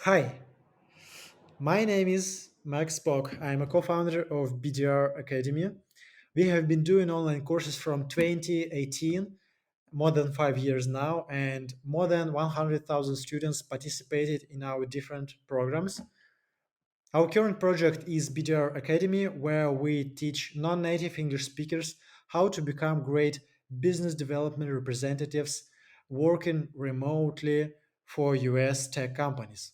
Hi, my name is Max Spock. I'm a co founder of BDR Academy. We have been doing online courses from 2018, more than 5 years now, and more than 100,000 students participated in our different programs. Our current project is BDR Academy, where we teach non native English speakers how to become great business development representatives working remotely for US tech companies.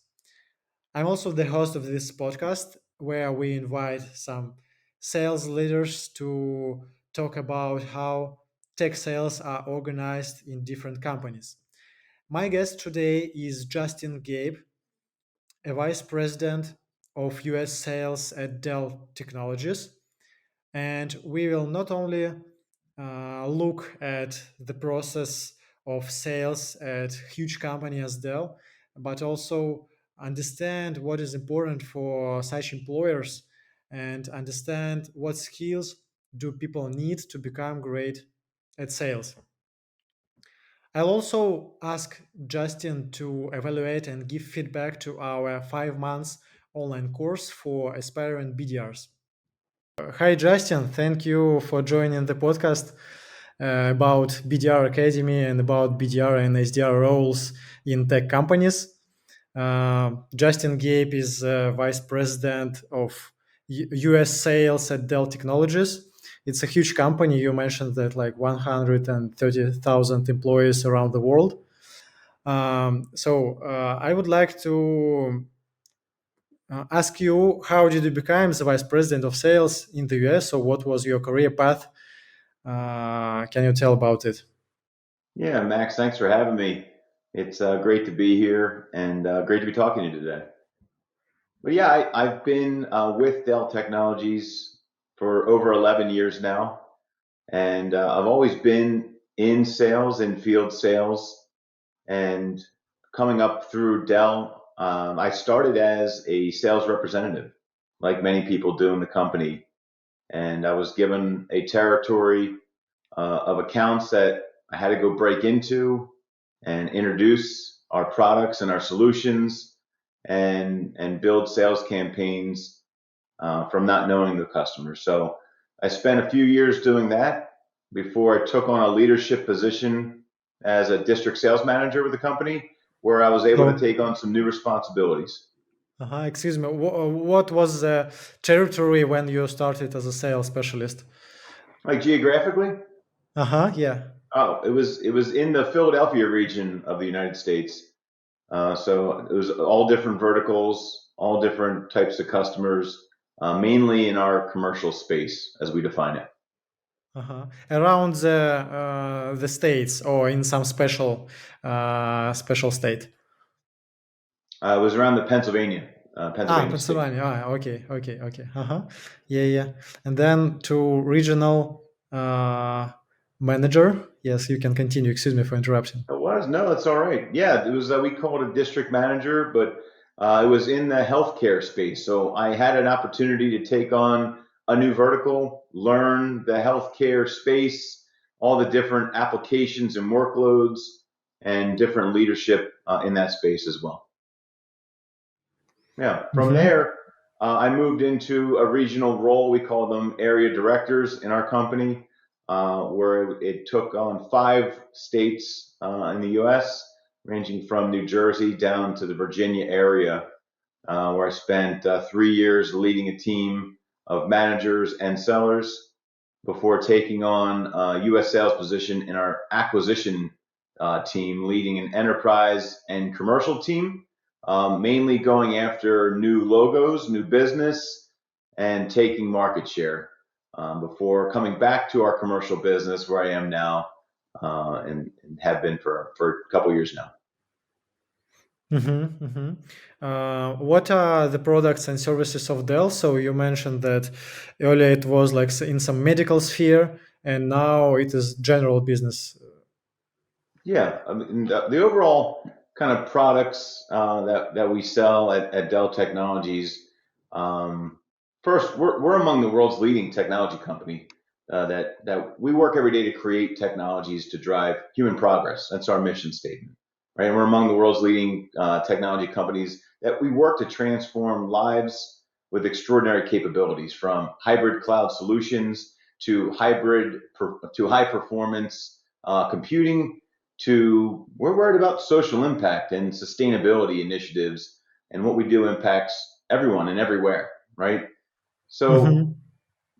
I'm also the host of this podcast where we invite some sales leaders to talk about how tech sales are organized in different companies. My guest today is Justin Geib, a vice president of US sales at Dell Technologies. And we will not only look at the process of sales at huge company as Dell, but also understand what is important for such employers and understand what skills do people need to become great at sales. I'll also ask Justin to evaluate and give feedback to our 5 months online course for aspiring BDRs. Hi, Justin. Thank you for joining the podcast about BDR Academy and about BDR and SDR roles in tech companies. Justin Geib is Vice President of US Sales at Dell Technologies. It's a huge company. You mentioned that like 130,000 employees around the world. I would like to ask you, how did you become the vice president of sales in the US? So what was your career path? Can you tell about it? Yeah, Max, thanks for having me. It's great to be here and great to be talking to you today. But yeah, I've been with Dell Technologies for over 11 years now, and I've always been in sales and field sales. And coming up through Dell, I started as a sales representative, like many people do in the company. And I was given a territory of accounts that I had to go break into and introduce our products and our solutions and build sales campaigns from not knowing the customer. So I spent a few years doing that before I took on a leadership position as a district sales manager with the company, where I was able to So, take on some new responsibilities. excuse me, what was the territory when you started as a sales specialist? Like geographically, Yeah. it was in the Philadelphia region of the United States. So it was all different verticals, all different types of customers, mainly in our commercial space as we define it. Around the states or in some special state. It was around the Pennsylvania state. Pennsylvania. Okay. Yeah. And then to regional manager. Yes, you can continue. Excuse me for interrupting. It was no, that's all right. Yeah, it was. We call it a district manager, but it was in the healthcare space. So I had an opportunity to take on a new vertical, learn the healthcare space, all the different applications and workloads, and different leadership in that space as well. Yeah. From Mm-hmm. there, I moved into a regional role. We call them area directors in our company, where it took on 5 states in the U.S., ranging from New Jersey down to the Virginia area, where I spent 3 years leading a team of managers and sellers before taking on a U.S. sales position in our acquisition team, leading an enterprise and commercial team, mainly going after new logos, new business, and taking market share before coming back to our commercial business where I am now and have been for a couple years now. What are the products and services of Dell? So you mentioned that earlier it was like in some medical sphere, and now it is general business. Yeah, I mean, the overall kind of products that we sell at Dell Technologies. Um, First, we're among the world's leading technology company that we work every day to create technologies to drive human progress. That's our mission statement, right? And we're among the world's leading technology companies that we work to transform lives with extraordinary capabilities, from hybrid cloud solutions to high performance computing, to we're worried about social impact and sustainability initiatives, and what we do impacts everyone and everywhere, right? So Mm-hmm.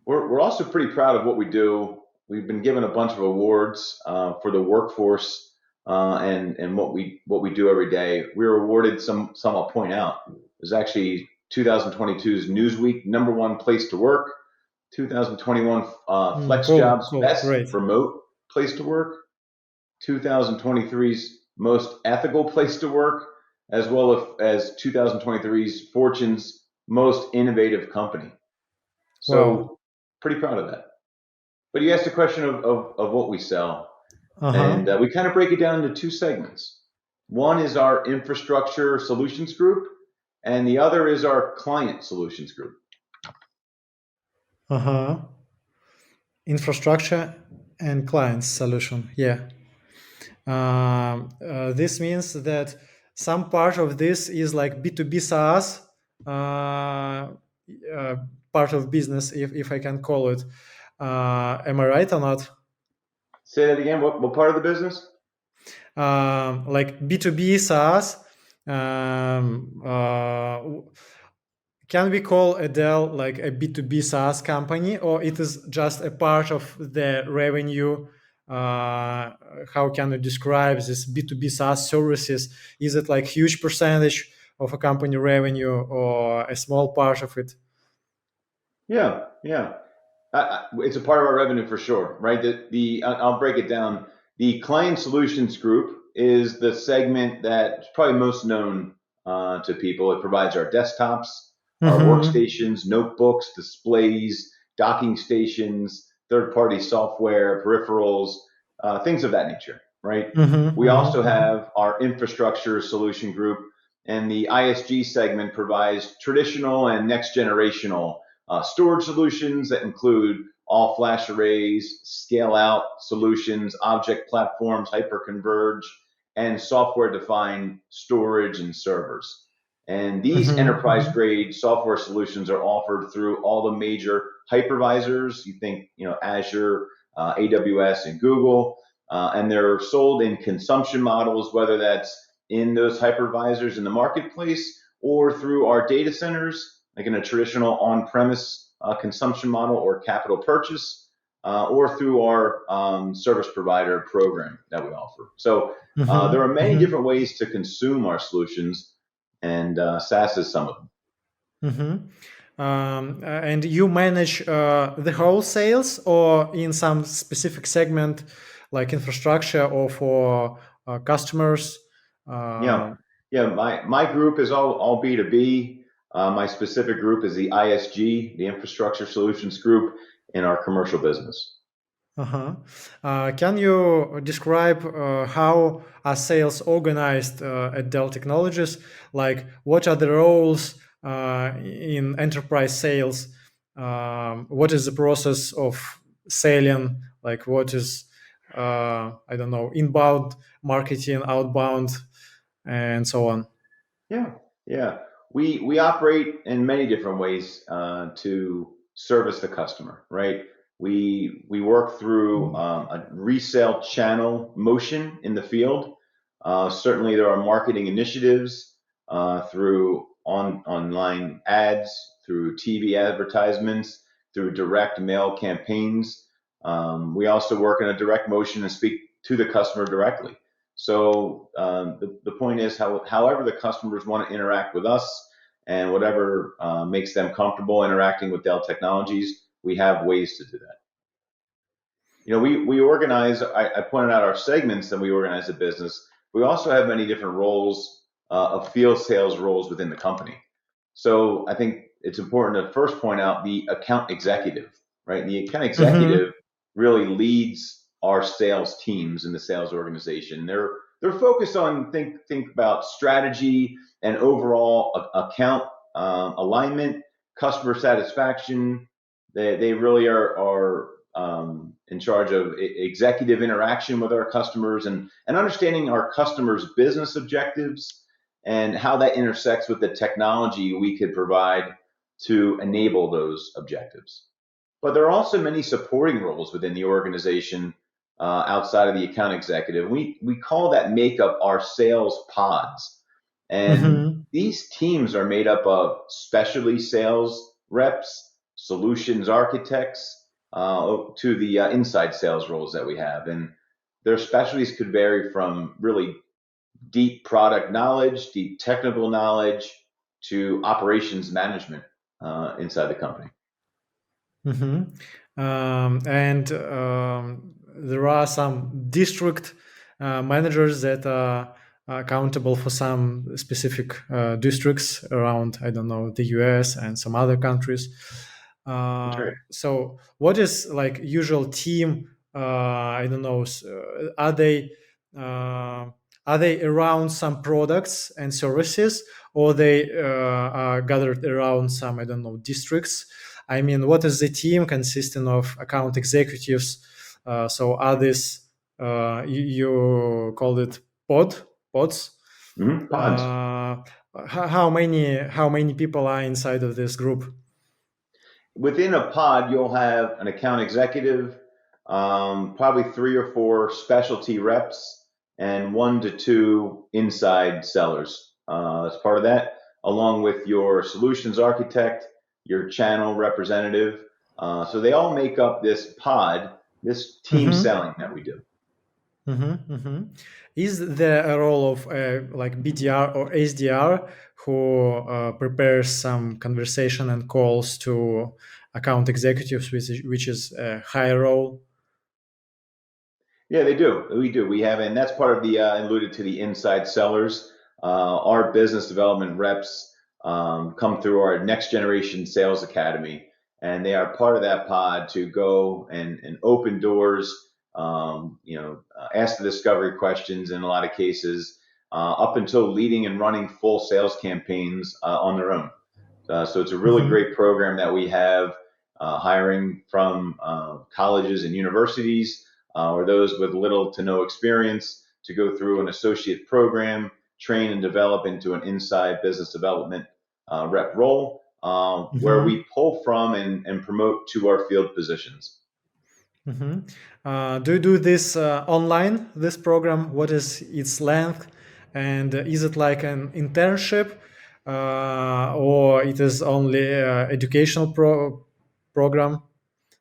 we're also pretty proud of what we do. We've been given a bunch of awards for the workforce and what we do every day. We were awarded some I'll point out. There's actually 2022's Newsweek #1 place to work, 2021 Flex Cool, Jobs cool, Best great. Remote Place to Work, 2023's Most Ethical Place to Work, as well as 2023's Fortune's Most Innovative Company. Wow. So pretty proud of that. But you asked a question of what we sell, Uh-huh. and we kind of break it down into two segments. One is our infrastructure solutions group, and the other is our client solutions group. Uh-huh. Infrastructure and clients solution. Yeah. This means that some part of this is like B2B SaaS, part of business, if I can call it. Am I right or not? Say that again. What part of the business? Like B2B SaaS. Can we call a Dell like a B2B SaaS company, or it is just a part of the revenue? How can you describe this B2B SaaS services? Is it like huge percentage of a company revenue or a small part of it? Yeah, yeah. It's a part of our revenue for sure, right? I'll break it down. The client solutions group is the segment that's probably most known to people. It provides our desktops, our Mm-hmm. workstations, notebooks, displays, docking stations, third-party software, peripherals, things of that nature, right? Mm-hmm. We also Mm-hmm. have our infrastructure solution group, and the ISG segment provides traditional and next generational storage solutions that include all flash arrays, scale out solutions, object platforms, hyperconverge, and software defined storage and servers. And these Mm-hmm. enterprise Mm-hmm. grade software solutions are offered through all the major hypervisors. You think, Azure, AWS, and Google, and they're sold in consumption models, whether that's in those hypervisors in the marketplace or through our data centers, like in a traditional on-premise consumption model or capital purchase, or through our service provider program that we offer. So there are Mm-hmm. many Mm-hmm. different ways to consume our solutions, and SaaS is some of them. And you manage the whole sales or in some specific segment like infrastructure or for customers? Yeah, Uh, yeah. My group is all B2B. My specific group is the ISG, the Infrastructure Solutions Group, in our commercial business. uh-huh. Can you describe how are sales organized at Dell Technologies? Like, what are the roles in enterprise sales? What is the process of selling? Like, what is, I don't know, inbound marketing, outbound, and so on? Yeah, yeah. We operate in many different ways to service the customer, right? We work through a resale channel motion in the field. Certainly, there are marketing initiatives through online ads, through TV advertisements, through direct mail campaigns. We also work in a direct motion and speak to the customer directly. So the point is, however the customers want to interact with us, and whatever makes them comfortable interacting with Dell Technologies, we have ways to do that. We organize. I pointed out our segments that we organize the business. We also have many different roles of field sales roles within the company. So I think it's important to first point out the account executive, right? The account Mm-hmm. executive really leads our sales teams in the sales organization. They're focused on think about strategy and overall account alignment, customer satisfaction. They really are in charge of executive interaction with our customers and understanding our customers' business objectives and how that intersects with the technology we could provide to enable those objectives. But there are also many supporting roles within the organization outside of the account executive. We call that makeup our sales pods. And Mm-hmm. these teams are made up of specialty sales reps, solutions architects, to the inside sales roles that we have. And their specialties could vary from really deep product knowledge, deep technical knowledge, to operations management inside the company. And there are some district managers that are accountable for some specific districts around, I don't know, the US and some other countries. That's right. So, what is like usual team? I don't know. Are they uh, are they around some products and services, or they are gathered around some, I don't know, districts? I mean, what is the team consisting of account executives? So are this you called it pods? Pods. Uh, how many people are inside of this group? Within a pod, you'll have an account executive, probably 3 or 4 specialty reps, and 1 to 2 inside sellers as part of that, along with your solutions architect, your channel representative. So they all make up this pod, this team Mm-hmm. selling that we do. Mm-hmm, mm-hmm. Is there a role of like BDR or SDR who prepares some conversation and calls to account executives, which is a high role? Yeah, they do. We do. We have, and that's part of the alluded to the inside sellers. Our business development reps come through our next generation sales academy, and they are part of that pod to go and open doors. Ask the discovery questions in a lot of cases, up until leading and running full sales campaigns on their own. So it's a really Mm-hmm. great program that we have, hiring from colleges and universities, or those with little to no experience to go through an associate program, train and develop into an inside business development rep role, where Mm-hmm. we pull from and promote to our field positions. Mm-hmm. Do you do this online, this program? What is its length? And is it like an internship, or it is only educational program?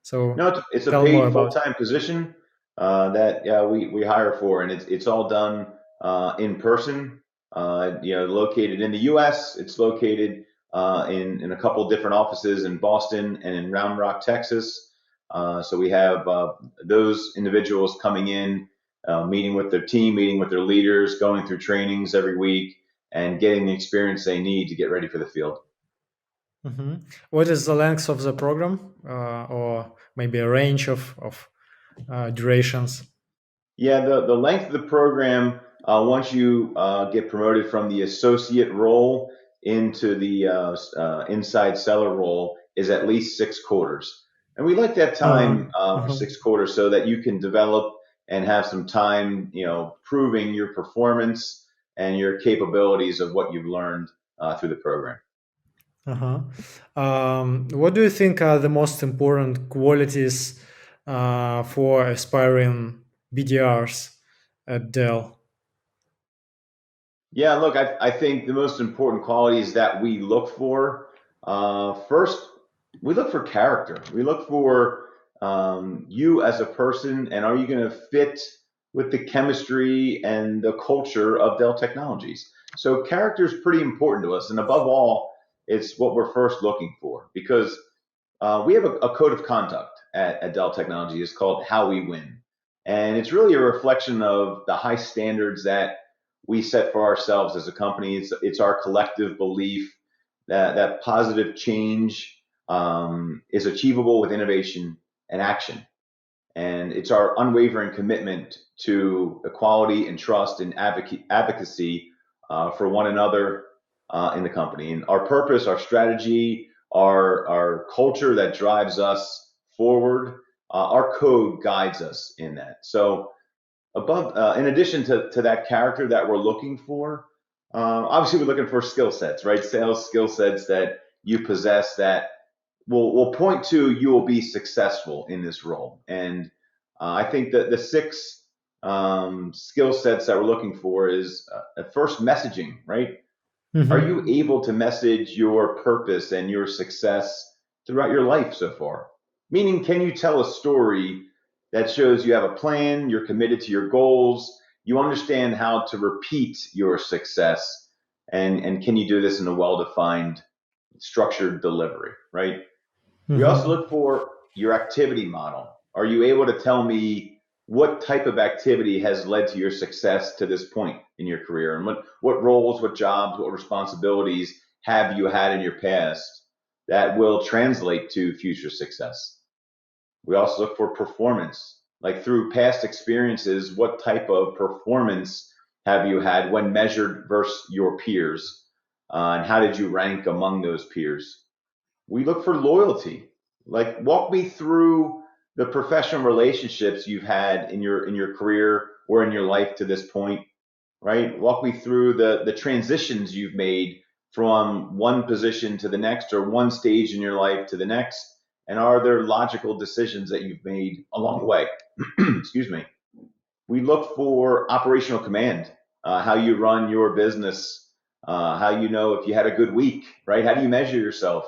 So No, it's a tell more paid about it. full-time position that we hire for, and it's all done in person. Located in the U.S. It's located in a couple different offices in Boston and in Round Rock, Texas. So we have those individuals coming in, meeting with their team, meeting with their leaders, going through trainings every week, and getting the experience they need to get ready for the field. Mhm. What is the length of the program, or maybe a range of durations? Yeah, the length of the program, once you get promoted from the associate role into the inside seller role, is at least 6 quarters. And we like that time for Uh-huh. 6 quarters so that you can develop and have some time, proving your performance and your capabilities of what you've learned through the program. Uh-huh. What do you think are the most important qualities for aspiring BDRs at Dell? Yeah, look, I think the most important qualities that we look for, first, we look for character. We look for you as a person, and are you going to fit with the chemistry and the culture of Dell Technologies? So character is pretty important to us, and above all, it's what we're first looking for, because we have a code of conduct at Dell Technologies. It's called How We Win. And it's really a reflection of the high standards that we set for ourselves as a company. It's our collective belief that positive change is achievable with innovation and action. And it's our unwavering commitment to equality and trust and advocacy for one another in the company. And our purpose, our strategy, our culture that drives us forward, our code guides us in that. So, in addition to that character that we're looking for, Obviously, we're looking for skill sets, right? Sales skill sets that you possess that will point to you will be successful in this role. And I think that the six skill sets that we're looking for is at first messaging, right? Are you Mm-hmm. able to message your purpose and your success throughout your life so far? Meaning, can you tell a story that shows you have a plan, you're committed to your goals, you understand how to repeat your success, and can you do this in a well defined, structured delivery, right? We also Mm-hmm. look for your activity model. Are you able to tell me what type of activity has led to your success to this point in your career? And what roles, what jobs, what responsibilities have you had in your past that will translate to future success? We also look for performance, like through past experiences, what type of performance have you had when measured versus your peers? And how did you rank among those peers? We look for loyalty. Like walk me through the professional relationships you've had in your career or in your life to this point, right? Walk me through the transitions you've made from one position to the next or one stage in your life to the next. And are there logical decisions that you've made along the way? Excuse me. We look for operational command, how you run your business, how you know if you had a good week, right? How do you measure yourself,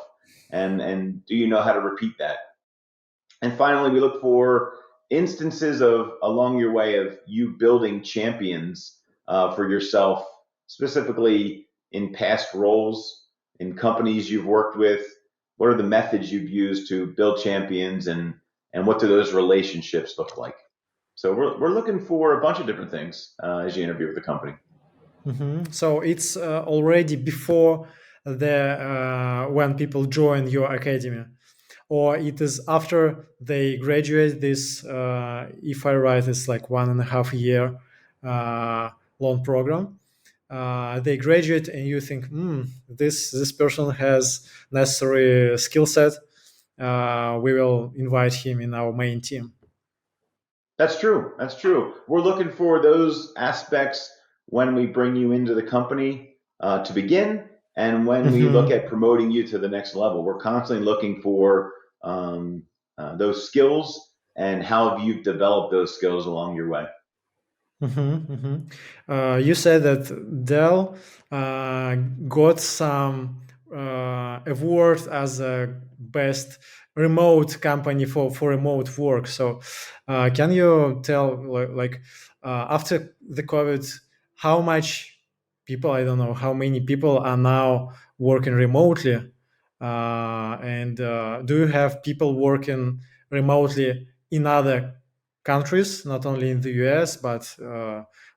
and do you know how to repeat that? And finally, we look for instances of along your way of you building champions for yourself, specifically in past roles in companies you've worked with. What are the methods you've used to build champions, and what do those relationships look like? So we're looking for a bunch of different things as you interview with the company. Mm-hmm. So it's already before the when people join your academy, or it is after they graduate. This, if I write, it's like 1.5 year uh, long program. They graduate, and you think, this person has necessary skill set. We will invite him in our main team. That's true. That's true. We're looking for those aspects when we bring you into the company to begin, and when we look at Mm-hmm. promoting you to the next level. We're constantly looking for um, those skills and how have you developed those skills along your way. Mm-hmm, mm-hmm. You said that Dell got some award as a best remote company for remote work. So, can you tell, like, after the COVID, how much people, I don't know, how many people are now working remotely? And do you have people working remotely in other countries, not only in the US, but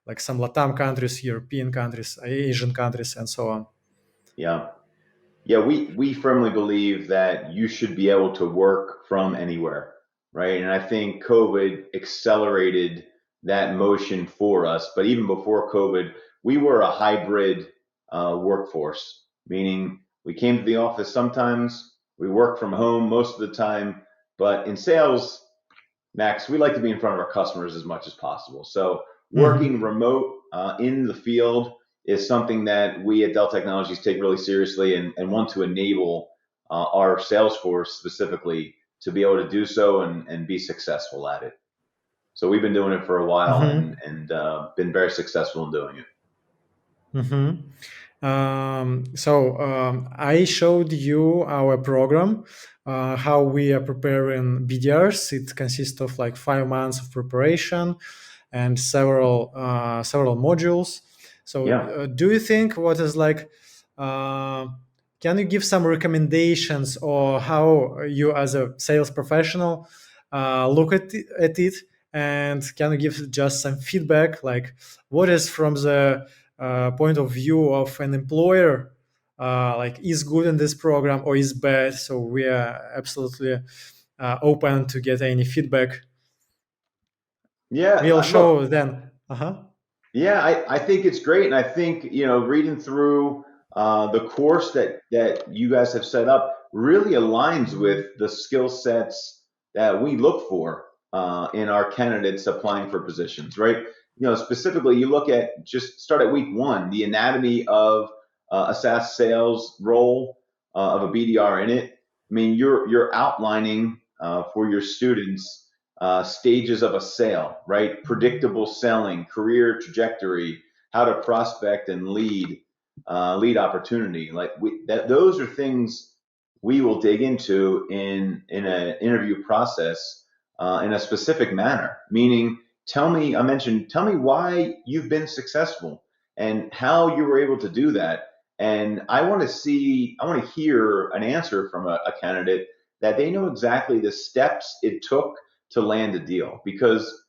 like some Latam countries, European countries, Asian countries, and so on? Yeah. Yeah, we firmly believe that you should be able to work from anywhere, right? And I think COVID accelerated that motion for us. But even before COVID, we were a hybrid workforce, meaning we came to the office sometimes, we worked from home most of the time. But in sales, Max, we like to be in front of our customers as much as possible. So working Mm-hmm. remote in the field is something that we at Dell Technologies take really seriously and want to enable our sales force specifically to be able to do so and be successful at it. So we've been doing it for a while Mm-hmm. and been very successful in doing it. Mm-hmm. I showed you our program, how we are preparing BDRs. It consists of like 5 months of preparation and several modules. So, Yeah. do you think what is like? Uh, can you give some recommendations, or how you, as a sales professional, look at it? And can you give just some feedback, like what is from the point of view of an employer, like is good in this program or is bad? So we are absolutely open to get any feedback. Yeah. We'll Look, show then. Uh-huh. yeah, I think it's great, and I think reading through the course that you guys have set up really aligns with the skill sets that we look for in our candidates applying for positions. Right? specifically, you look at just start at week one, the anatomy of a SaaS sales role of a BDR in it. I mean, you're outlining for your students stages of a sale, right? Predictable selling, career trajectory, how to prospect and lead opportunity. Like those are things we will dig into in an interview process in a specific manner. Meaning, tell me why you've been successful and how you were able to do that. And I want to hear an answer from a candidate that they know exactly the steps it took to land a deal. Because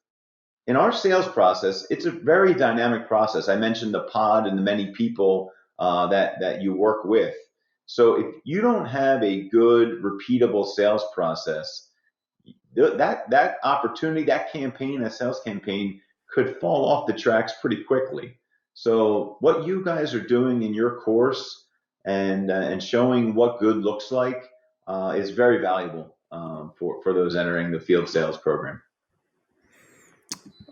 in our sales process, it's a very dynamic process. I mentioned the pod and the many people that you work with. So if you don't have a good, repeatable sales process, that opportunity, that campaign, that sales campaign could fall off the tracks pretty quickly. So what you guys are doing in your course and showing what good looks like is very valuable for those entering the field sales program.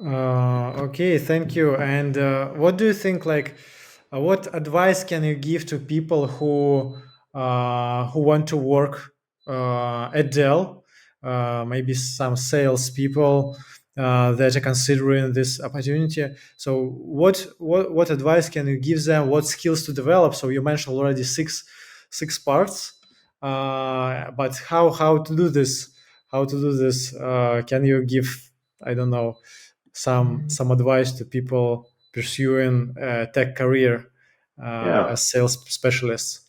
Okay, thank you. And what do you think? Like, what advice can you give to people who want to work at Dell? Maybe some sales people that are considering this opportunity. So, what advice can you give them? What skills to develop? So, you mentioned already six parts, but how to do this? How to do this? Can you give, I don't know, some advice to people pursuing a tech career Yeah, as sales specialists?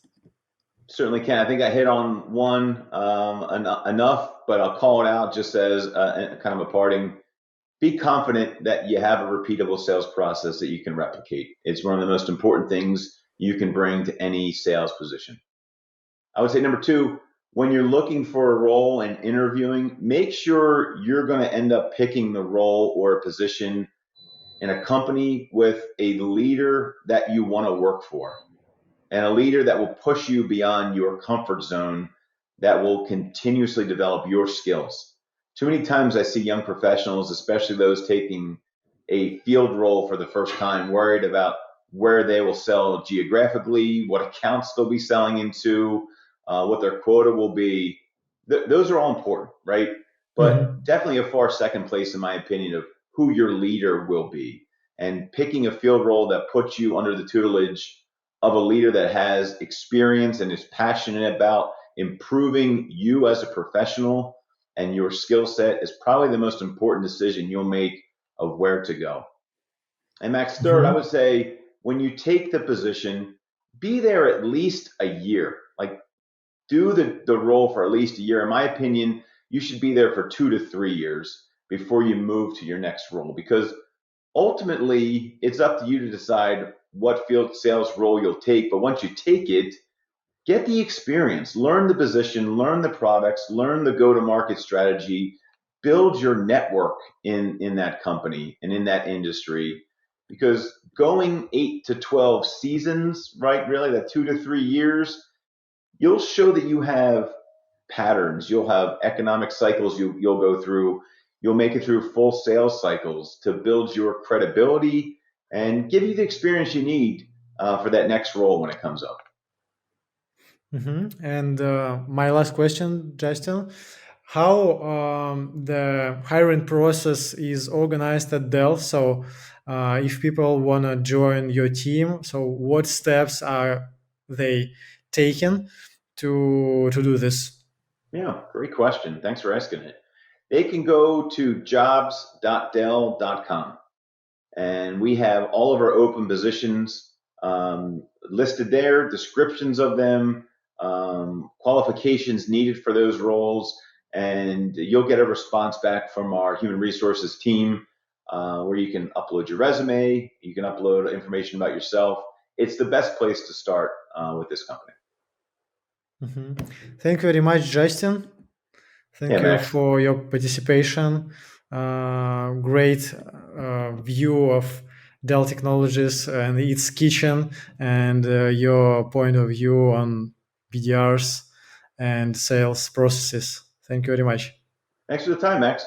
certainly can. I think I hit on one enough, but I'll call it out just as kind of a parting. Be confident that you have a repeatable sales process that you can replicate. It's one of the most important things you can bring to any sales position. I would say number two, when you're looking for a role and interviewing, make sure you're going to end up picking the role or a position in a company with a leader that you want to work for and a leader that will push you beyond your comfort zone, that will continuously develop your skills. Too many times I see young professionals, especially those taking a field role for the first time, worried about where they will sell geographically, what accounts they'll be selling into, what their quota will be. Those are all important, right? But Hmm. definitely a far second place, in my opinion, of who your leader will be. And picking a field role that puts you under the tutelage of a leader that has experience and is passionate about improving you as a professional and your skill set is probably the most important decision you'll make of where to go. And Max, third, I would Hmm. say when you take the position, be there at least a year. Like do the role for at least a year. In my opinion, you should be there for 2 to 3 years before you move to your next role because ultimately it's up to you to decide what field sales role you'll take. But once you take it, get the experience, learn the position, learn the products, learn the go to market strategy, build your network in that company and in that industry. Because going 8 to 12 seasons, right? Really, that 2 to 3 years, you'll show that you have patterns. You'll have economic cycles you'll go through. You'll make it through full sales cycles to build your credibility and give you the experience you need for that next role when it comes up. And my last question, Justin, how the hiring process is organized at Dell? So, if people want to join your team, so what steps are they taking to do this? Yeah, great question. Thanks for asking it. They can go to jobs.dell.com and we have all of our open positions listed there, descriptions of them, qualifications needed for those roles, and you'll get a response back from our human resources team where you can upload your resume, you can upload information about yourself. It's the best place to start with this company. Mhm. Thank you very much, Justin. Yeah, Thank you Max. for your participation. Great view of Dell Technologies and its kitchen, and your point of view on BDRs and sales processes. Thank you very much. Thanks for the time, Max.